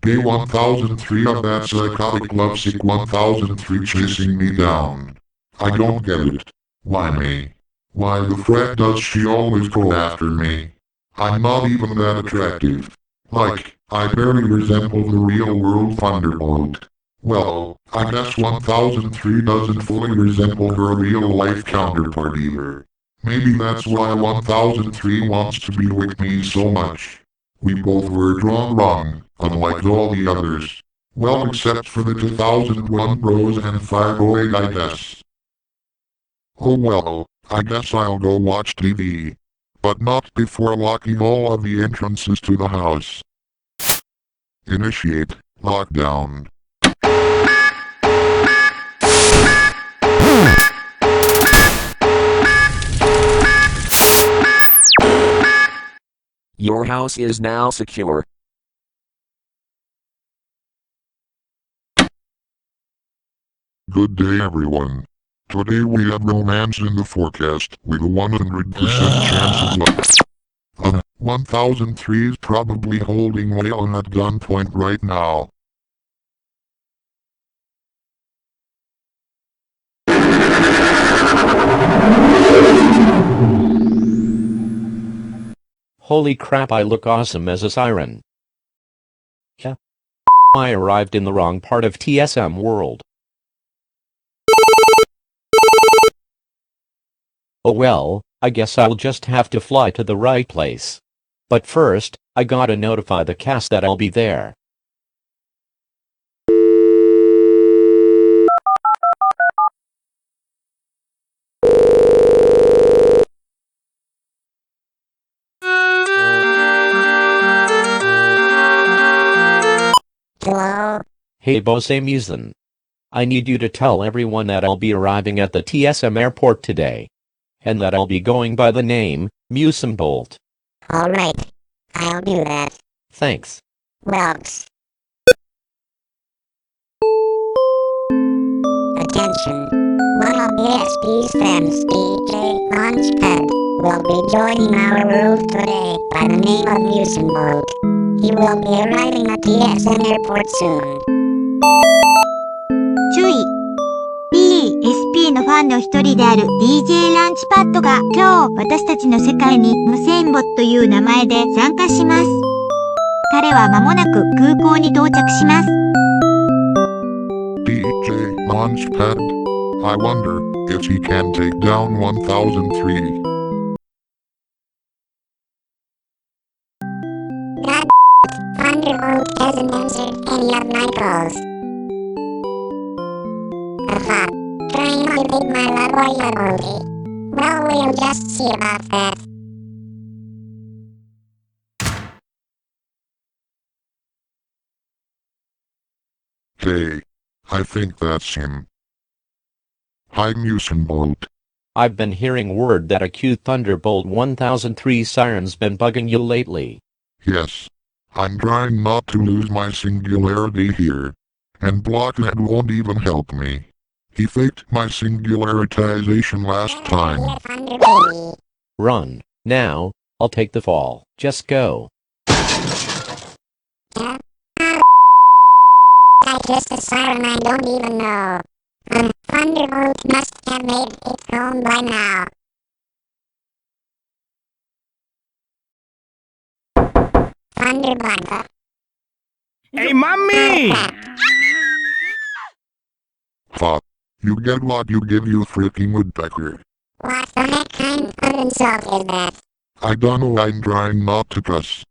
Day 1003 of that psychotic lovesick 1003 chasing me down. I don't get it. Why me? Why the frick does she always go after me? I'm not even that attractive. Like, I barely resemble the real world Thunderbolt. Well, I guess 1003 doesn't fully resemble her real life counterpart either. Maybe that's why 1003 wants to be with me so much. We both were drawn wrong, unlike all the others. Well, except for the 2001 Rose and Thyroid, I guess. Oh well, I guess I'll go watch TV. But not before locking all of the entrances to the house. Initiate lockdown. Your house is now secure. Good day everyone. Today we have romance in the forecast with a 100% chance of luck. 1003 is probably holding Waylon at gunpoint right now. Holy crap, I look awesome as a siren. Yeah. I arrived in the wrong part of TSM world. Oh well, I guess I'll just have to fly to the right place. But first, I gotta notify the cast that I'll be there. Hello? Hey boss Amusin. I need you to tell everyone that I'll be arriving at the TSM airport today. And that I'll be going by the name, Bolt. Alright. I'll do that. Thanks. Welks. Attention. One of BSP's friends, DJ Launchpad, will be joining our world today by the name of Bolt. He will be arriving at TSM airport soon. 注意 BSP のファンの一人である DJ ランチパッドが今日私たちの世界に無線ボという名前で参加します。彼は間もなく空港に到着します。DJ Launchpad. I wonder if he can take down 1003. God, Thunderbolt hasn't answered any of my calls. Trying to beat my love or your booty. Well, we'll just see about that. Hey, I think that's him. Hi Bolt. I've been hearing word that a cute Thunderbolt 1003 siren's been bugging you lately. Yes. I'm trying not to lose my singularity here. And Blockhead won't even help me. He faked my singularitization last time. Run. Now, I'll take the fall. Just go. I kissed a siren I don't even know. Thunderbolt must have made it home by now. Thunderbolt. Hey, mommy! Fuck. You get what you give, you freaking woodpecker. What the heck kind of insult is that? I don't know, I'm trying not to cuss.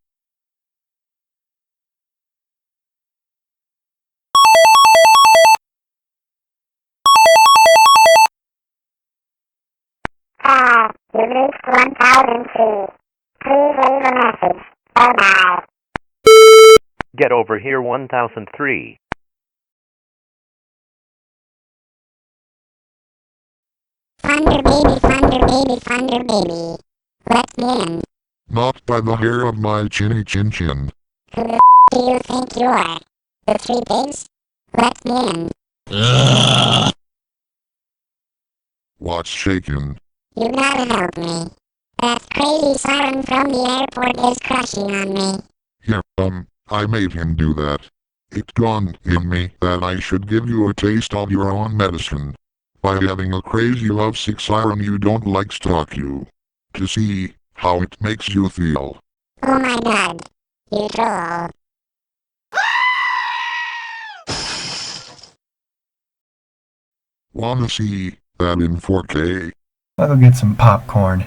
You reached 1003. Please leave a message. Bye-bye. Get over here 1003. Thunder baby, thunder baby, thunder baby. Let me in. Not by the hair of my chinny chin chin. Who the do you think you are? The three pigs? Let me in. What's shaking? You gotta help me. That crazy siren from the airport is crushing on me. Yeah, I made him do that. It dawned in me that I should give you a taste of your own medicine. By having a crazy lovesick siren you don't like stalk you. To see how it makes you feel. Oh my god. You troll. Wanna see that in 4K? I'll go get some popcorn.